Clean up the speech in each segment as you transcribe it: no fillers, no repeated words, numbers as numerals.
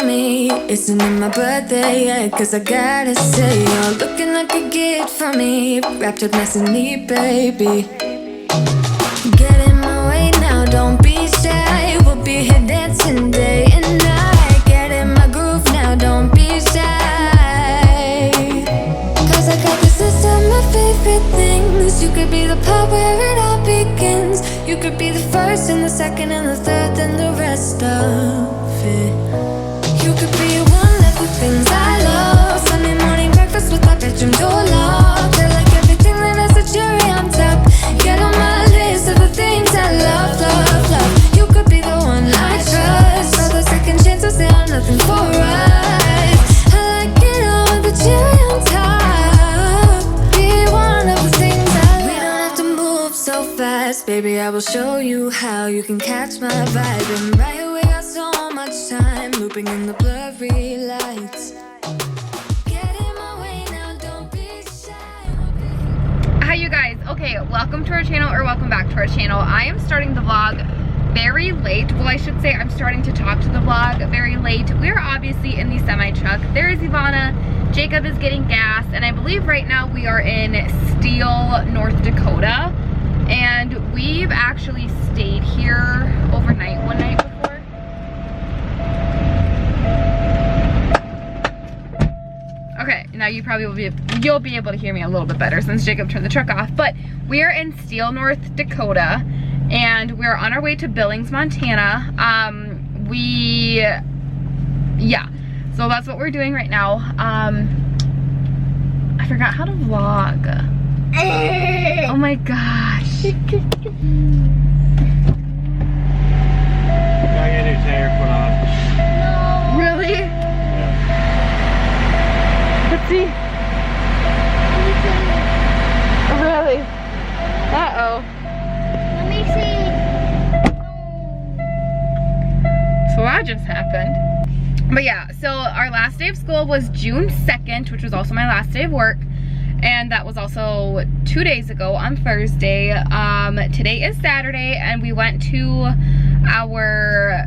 me. Isn't it my birthday yet? Cause I gotta say, you're looking like a gift for me. Wrapped up nice and neat, baby. Get in my way now, don't be shy. We'll be here dancing day and night. Get in my groove now, don't be shy. Cause I got this list of my favorite things. You could be the part where it all begins. You could be the first and the second and the third and the rest of it. You could be one of the things I love. Sunday morning breakfast with my bedroom door locked. I like everything that has a cherry on top. Get on my list of the things I love, love, love. You could be the one I trust. All the second chances, they are nothing for us. I like it all with the cherry on top. Be one of the things I love. We don't have to move so fast, baby, I will show you how you can catch my vibe. And right away, got so much time looping in the blurry lights. Get in my way now, don't be shy. Hi you guys. Okay, welcome to our channel, or welcome back to our channel. I am starting the vlog very late. Well, I should say I'm starting to talk to the vlog very late. We're obviously in the semi-truck. There is Ivonna. Jacob is getting gas, and I believe right now we are in Steele, North Dakota. And we've actually stayed here overnight one night before. Okay, now you probably you'll be able to hear me a little bit better since Jacob turned the truck off. But we are in Steele, North Dakota, and we're on our way to Billings, Montana. Yeah, so that's what we're doing right now. I forgot how to vlog. Oh my gosh. Gotta get a new tire put on. Really? Yeah. Let's see. Really? Uh-oh. Let me see. So that just happened. But yeah, so our last day of school was June 2nd, which was also my last day of work. And that was also 2 days ago on Thursday. Today is Saturday, and we went to our...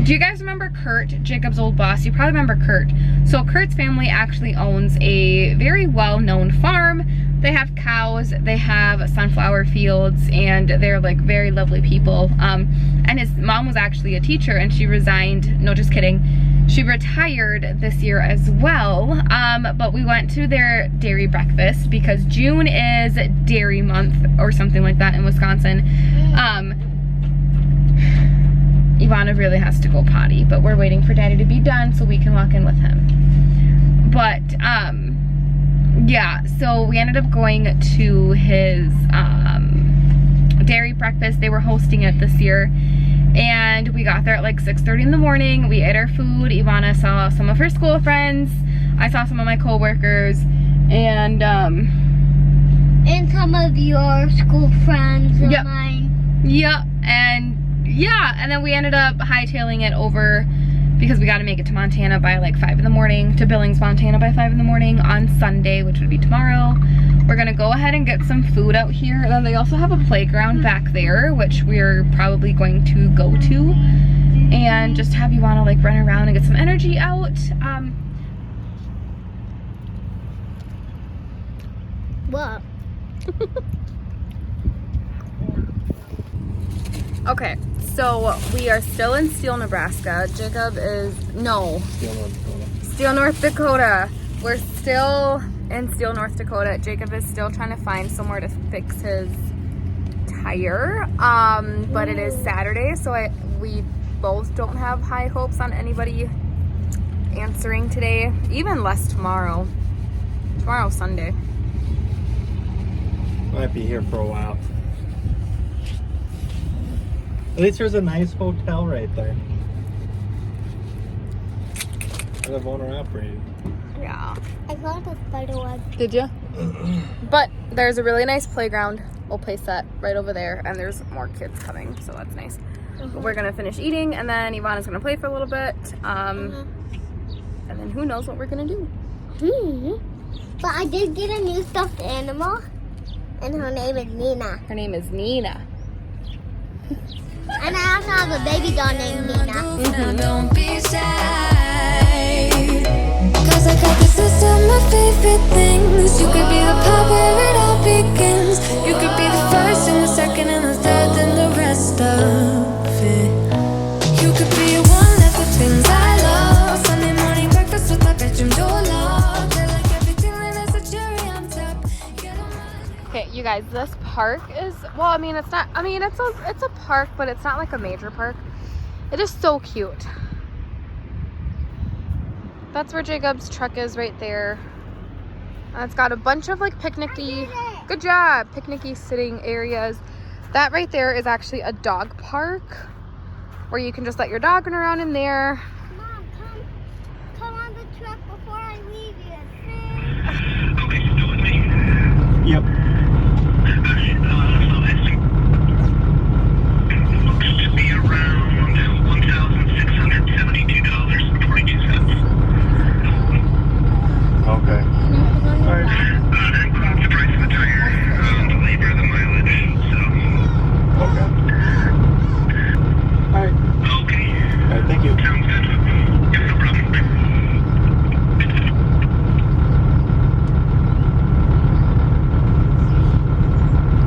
Do you guys remember Kurt, Jacob's old boss? You probably remember Kurt. So Kurt's family actually owns a very well-known farm. They have cows, they have sunflower fields, and they're like very lovely people. And his mom was actually a teacher, and she resigned. No, just kidding. She retired this year as well. But we went to their dairy breakfast because June is dairy month or something like that in Wisconsin. Ivonna really has to go potty, but we're waiting for Daddy to be done so we can walk in with him. But yeah, so we ended up going to his dairy breakfast. They were hosting it this year, and we got there at like 6:30 in the morning. We ate our food. Ivonna saw some of her school friends. I saw some of my co-workers, and some of your school friends and yep. mine. Yep, and yeah, and then we ended up hightailing it over because we got to make it to Montana by like 5 in the morning, to Billings, Montana by 5 in the morning on Sunday, which would be tomorrow. We're gonna go ahead and get some food out here. And then they also have a playground back there, which we're probably going to go to, and just have Ivonna like run around and get some energy out. What? Okay, so we are still in Steele, Nebraska. Jacob is, no, Steele, North Dakota. We're still in Steele, North Dakota. Jacob is still trying to find somewhere to fix his tire. But it is Saturday, so we both don't have high hopes on anybody answering today, even less tomorrow. Tomorrow's Sunday. Might be here for a while. At least there's a nice hotel right there. That Ivonna operated. Yeah. I got a spider web. Did you? But there's a really nice playground. We'll place that right over there, and there's more kids coming, so that's nice. But we're gonna finish eating, and then Ivonna's gonna play for a little bit. And then who knows what we're gonna do. But I did get a new stuffed animal, and her name is Nina. Her name is Nina. And I also have a baby doll named Nina. Don't be shy. I got this list of my favorite things. You could be the part where it all begins. You could be the first and the second and the third and the rest of it. You could be a one of the things I love. Sunday morning breakfast with my bedroom door locked. I like everything that has a cherry on top. Okay, you guys, this park is, well, I mean, it's not, I mean, it's a park, but it's not like a major park. It is so cute. That's where Jacob's truck is right there. It's got a bunch of like picnicky, good job, picnicky sitting areas. That right there is actually a dog park where you can just let your dog run around in there. Mom, come on the truck before I leave you. Okay, still with me? Yep. Looks to be around $1,672.42. Okay. Alright. That includes the price of the tire, the labor, the mileage, so. Okay. Alright. Okay. Alright, thank you. Sounds good. Yeah, no problem.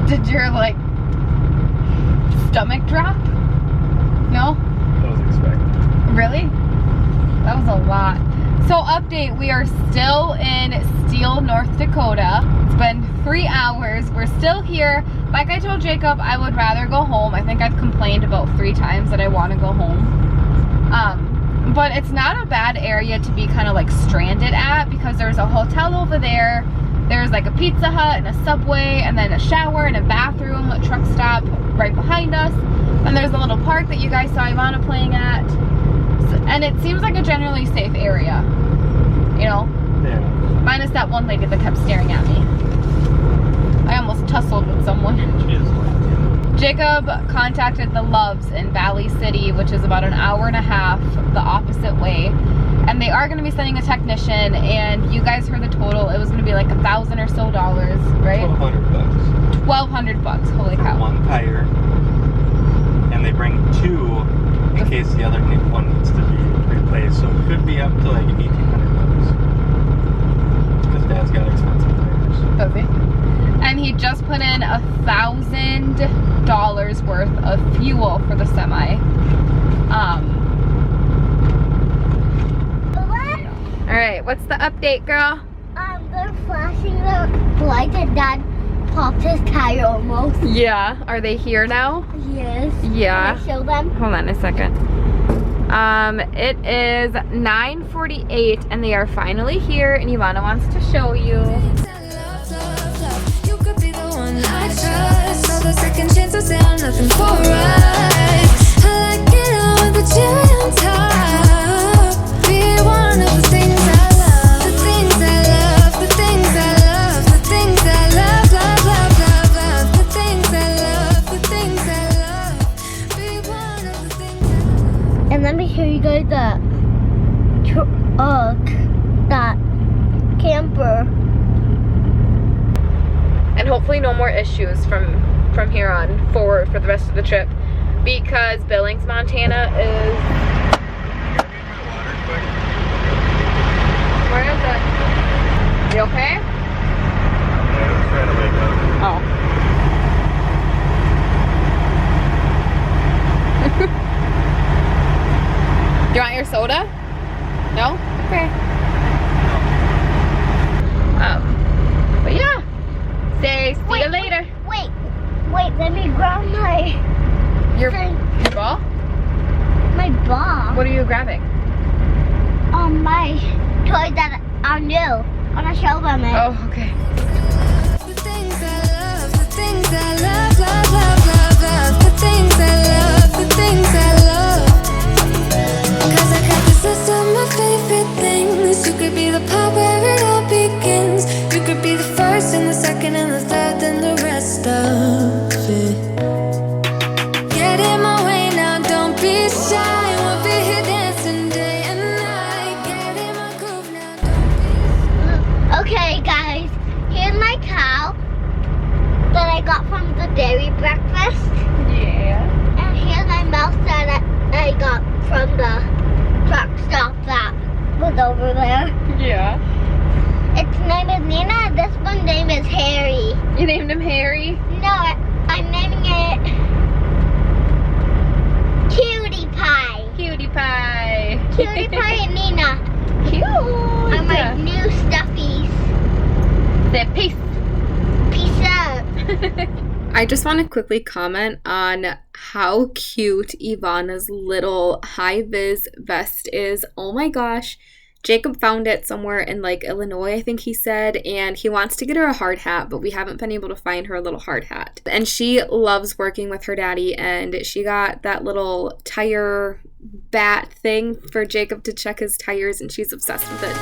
Did your like stomach drop? No? That was expected. Really? That was a lot. So update, we are still in Steele, North Dakota. It's been 3 hours. We're still here. Like I told Jacob, I would rather go home. I think I've complained about 3 times that I want to go home. But it's not a bad area to be kind of like stranded at because there's a hotel over there. There's like a Pizza Hut and a Subway and then a shower and a bathroom, a truck stop right behind us. And there's a little park that you guys saw Ivonna playing at. And it seems like a generally safe area, you know? Yeah. Minus that one lady that kept staring at me. I almost tussled with someone. She is like, Jacob contacted the Loves in Valley City, which is about an hour and a half the opposite way. And they are going to be sending a technician, and you guys heard the total. It was going to be like $1,000 or so, right? $1,200. $1,200. Holy For cow. one tire. And they bring 2 in case the other one needs to be replaced. So it could be up to like $1,800. Because Dad's got expensive tires. Does he? And he just put in $1,000 worth of fuel for the semi. All right, what's the update, girl? They're flashing the light and Dad popped his tire almost. Yeah, are they here now? Yes. Yeah. Can I show them? Hold on a second. It is 9:48 and they are finally here and Ivonna wants to show you. You could be the one I trust. All the second chances, they are nothing for us. I like it all with the cherry on top. Be one of the things I love. The things I love. The things I love. The things I love. Love, love, love, love. The things I love. The things I love. Be one of the things I love. And let me show you guys that camper. And hopefully no more issues from here on forward for the rest of the trip because Billings, Montana is... Where is it? You okay? Yeah, I'm trying to wake up. Oh. Do you want your soda? No? Okay. But yeah. Say see you later. Wait, let me grab Your ball? my ball. What are you grabbing? My toy that are new. I want to show them it. Oh, okay. The things I love, the things I love, love, love, love, love. The things I love, the things I love. Cause I got this list of my favorite things. You could be the part where it all begins. You could be the first and the second and the third and the rest of it. Get in my way now, don't be shy. We'll be here dancing day and night. Get in my groove now, don't be Okay, guys, here's my cow that I got from the dairy. Nina, this one's name is Harry. You named him Harry? No, I'm naming it Cutie Pie. Cutie Pie. Cutie Pie and Nina Cute. are my new stuffies. Say peace. Peace out. I just want to quickly comment on how cute Ivonna's little high-vis vest is. Oh my gosh. Jacob found it somewhere in like Illinois, I think he said, and he wants to get her a hard hat, but we haven't been able to find her a little hard hat. And she loves working with her daddy, and she got that little tire bat thing for Jacob to check his tires, and she's obsessed with it.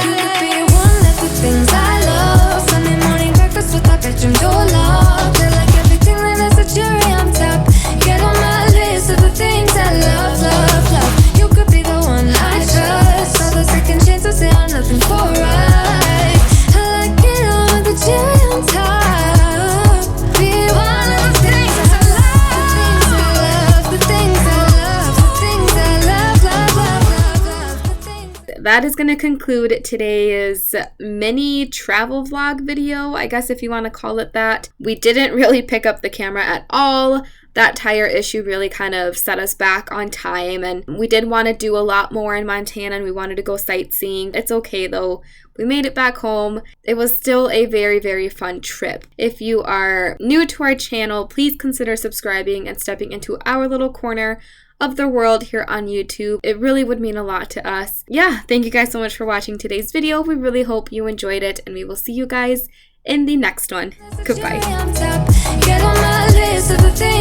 You could be one of the things I love. Sunday morning breakfast with our bedroom door locked. I like everything that has a cherry on top. Get on my list of the things I love, love, love. You could be the one I trust. All the second chances, they are nothing for right. I like it all with the cherry on top. Be one of the things I love. The things I love, the things I love, the things I love, love, love, love, love, the things. That is going to conclude today's mini travel vlog video, I guess if you want to call it that. We didn't really pick up the camera at all. That tire issue really kind of set us back on time, and we did want to do a lot more in Montana, and we wanted to go sightseeing. It's okay though. We made it back home. It was still a very, very fun trip. If you are new to our channel, please consider subscribing and stepping into our little corner of the world here on YouTube. It really would mean a lot to us. Yeah, thank you guys so much for watching today's video. We really hope you enjoyed it, and we will see you guys in the next one. Goodbye. Get on my list of the things